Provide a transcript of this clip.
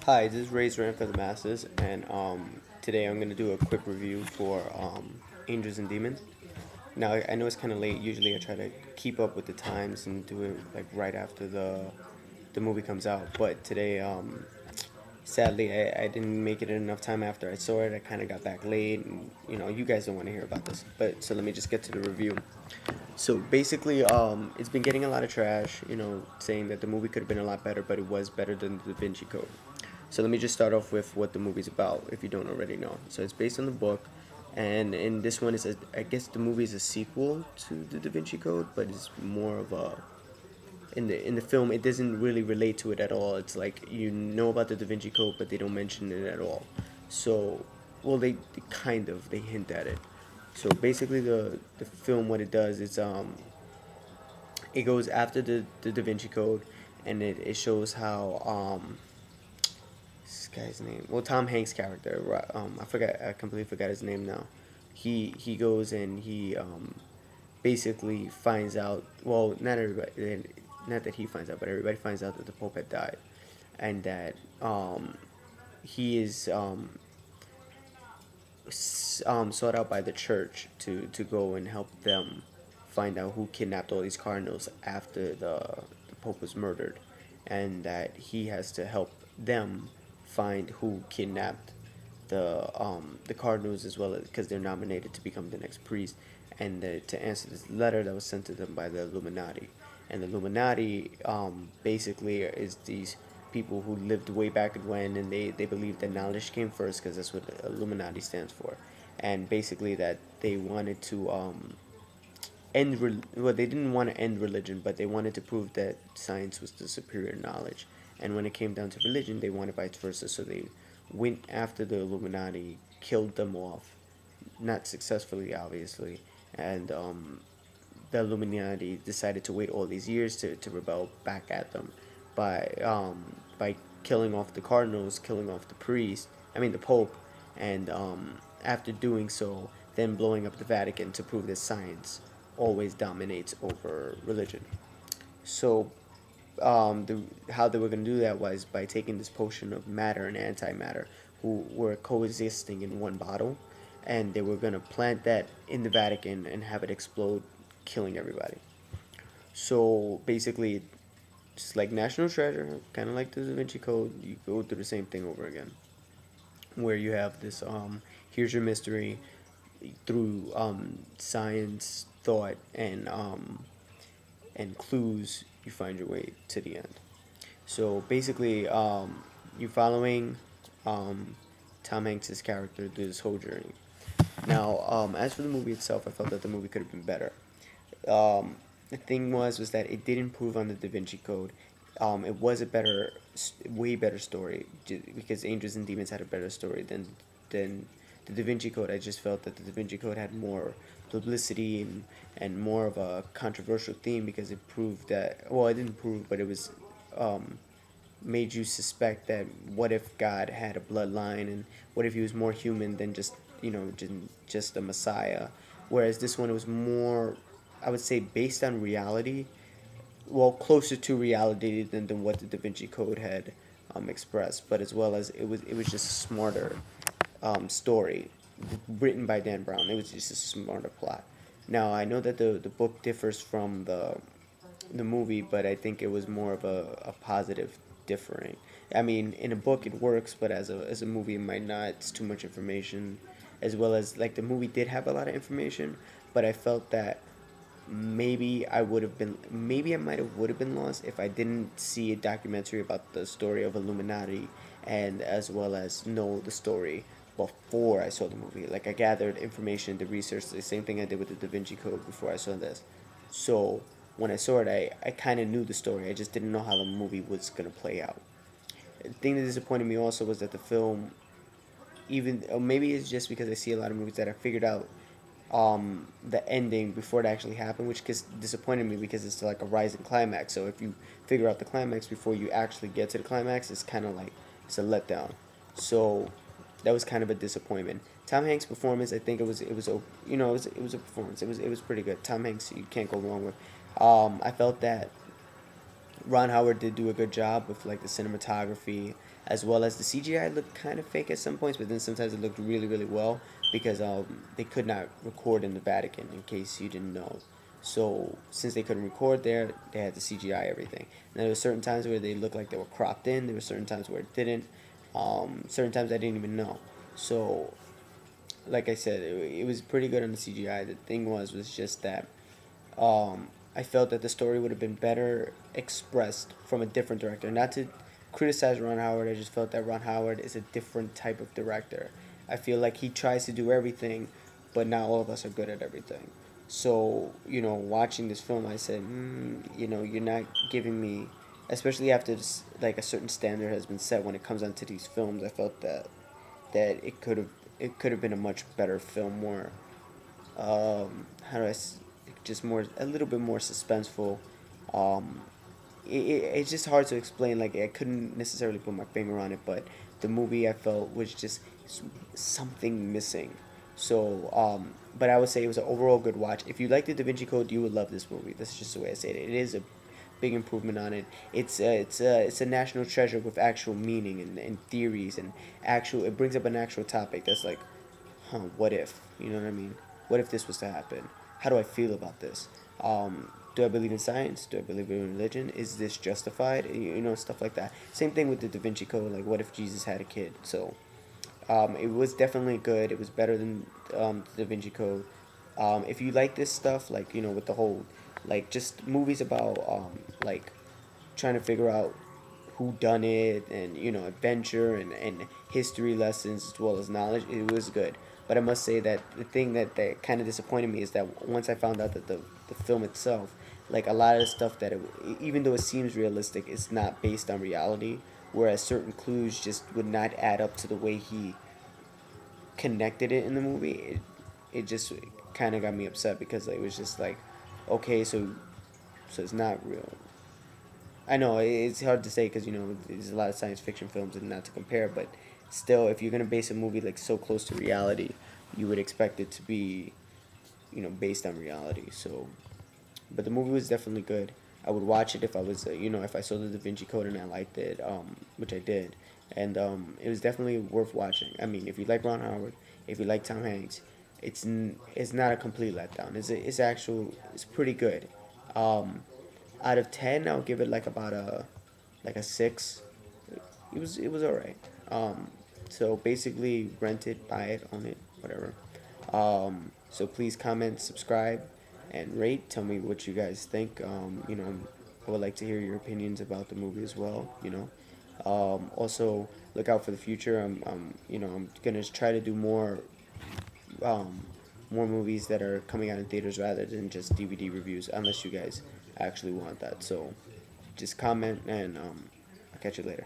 Hi, this is Razor Ran for the Masses, and today I'm gonna do a quick review for Angels and Demons. Now I know it's kind of late. Usually I try to keep up with the times and do it like right after the movie comes out. But today, sadly, I didn't make it enough time after I saw it. I kind of got back late, and you guys don't want to hear about this. But so let me just get to the review. So basically, it's been getting a lot of trash, saying that the movie could have been a lot better, but it was better than the Da Vinci Code. So let me just start off with what the movie's about, if you don't already know. So it's based on the book, and in this one, I guess the movie is a sequel to the Da Vinci Code, but it's more of a in the film. It doesn't really relate to it at all. It's like you know about the Da Vinci Code, but they don't mention it at all. So, well, they kind of they hint at it. So basically, the film, what it does is it goes after the Da Vinci Code, and it shows how this guy's name, well, Tom Hanks' character, I completely forgot his name now. He goes and he basically finds out. Well, not that he finds out, but everybody finds out that the Pope had died, and that he is sought out by the church to go and help them find out who kidnapped all these cardinals after the Pope was murdered, and that he has to help them find who kidnapped the cardinals as well as because they're nominated to become the next priest, and to answer this letter that was sent to them by the Illuminati. And the Illuminati basically is these people who lived way back when, and they believe that knowledge came first because that's what Illuminati stands for, and basically that they wanted to well, they didn't want to end religion, but they wanted to prove that science was the superior knowledge. And when it came down to religion, they wanted vice versa. So they went after the Illuminati, killed them off, not successfully, obviously. And the Illuminati decided to wait all these years to rebel back at them by killing off the cardinals, killing off the priest, I mean the Pope, and after doing so, then blowing up the Vatican to prove that science always dominates over religion. So how they were going to do that was by taking this potion of matter and antimatter, who were coexisting in one bottle, and they were going to plant that in the Vatican and have it explode, killing everybody. So basically, just like National Treasure, kind of like the Da Vinci Code, you go through the same thing over again, where you have this here's your mystery through science, thought, and clues, you find your way to the end. So basically, you're following um, Tom Hanks' character through this whole journey. Now, as for the movie itself, I felt that the movie could have been better. The thing was that it did improve on the Da Vinci Code. It was a way better story because Angels and Demons had a better story than the Da Vinci Code. I just felt that the Da Vinci Code had more publicity and more of a controversial theme because it proved that, well, it didn't prove, but it was um, made you suspect that what if God had a bloodline, and what if he was more human than just just a Messiah. Whereas this one, it was more, I would say, based on reality, well, closer to reality than what the Da Vinci Code had expressed, but as well as it was just a smarter story written by Dan Brown. It was just a smarter plot. Now I know that the book differs from the movie, but I think it was more of a positive differing. I mean, in a book it works, but as a movie it might not. It's too much information, as well as like the movie did have a lot of information, but I felt that maybe I might have would have been lost if I didn't see a documentary about the story of Illuminati, and as well as know the story before I saw the movie. Like I gathered information, the research, the same thing I did with the Da Vinci Code before I saw this. So when I saw it, I kind of knew the story. I just didn't know how the movie was gonna play out. The thing that disappointed me also was that the film, even or maybe it's just because I see a lot of movies that I figured out the ending before it actually happened, which just disappointed me because it's like a rising climax. So if you figure out the climax before you actually get to the climax, it's kind of like it's a letdown. So that was kind of a disappointment. Tom Hanks' performance, I think it was a performance. It was pretty good. Tom Hanks, you can't go wrong with. I felt that Ron Howard did do a good job with like the cinematography as well as the CGI looked kind of fake at some points, but then sometimes it looked really really well because they could not record in the Vatican in case you didn't know. So since they couldn't record there, they had to CGI everything. And there were certain times where they looked like they were cropped in. There were certain times where it didn't. Certain times I didn't even know. So like I said, it was pretty good on the CGI. The thing was just that I felt that the story would have been better expressed from a different director. Not to criticize Ron Howard, I just felt that Ron Howard is a different type of director. I feel like he tries to do everything, but not all of us are good at everything. So, watching this film, I said, you're not giving me, especially after this, like a certain standard has been set when it comes onto these films. I felt that it could have been a much better film, more how do just more a little bit more suspenseful. Um, it's just hard to explain. Like I couldn't necessarily put my finger on it, but the movie I felt was just something missing. So, but I would say it was an overall good watch. If you like the Da Vinci Code, you would love this movie. That's just the way I say it. It is a big improvement on it. It's a national treasure with actual meaning and theories and actual. It brings up an actual topic that's like, what if? You know what I mean? What if this was to happen? How do I feel about this? Do I believe in science? Do I believe in religion? Is this justified? Stuff like that. Same thing with the Da Vinci Code. Like, what if Jesus had a kid? So, it was definitely good. It was better than the Da Vinci Code. If you like this stuff, like with the whole, like just movies about like trying to figure out who done it and adventure and history lessons as well as knowledge, it was good. But I must say that the thing that kind of disappointed me is that once I found out that the film itself, like a lot of the stuff that even though it seems realistic, it's not based on reality. Whereas certain clues just would not add up to the way he connected it in the movie. It just kind of got me upset because it was just like, okay, so it's not real. I know it's hard to say because there's a lot of science fiction films and not to compare, but still, if you're gonna base a movie like so close to reality, you would expect it to be, based on reality. So, but the movie was definitely good. I would watch it if I was, if I saw the Da Vinci Code and I liked it, which I did, and it was definitely worth watching. I mean, if you like Ron Howard, if you like Tom Hanks, it's not a complete letdown. It's pretty good. Um, Out of 10, I'll give it like about a 6. It was alright. So basically, rent it, buy it, own it, whatever. So please comment, subscribe, and rate. Tell me what you guys think. I would like to hear your opinions about the movie as well. Also look out for the future. I'm gonna try to do um, more movies that are coming out in theaters rather than just DVD reviews, unless you guys actually want that. So just comment and I'll catch you later.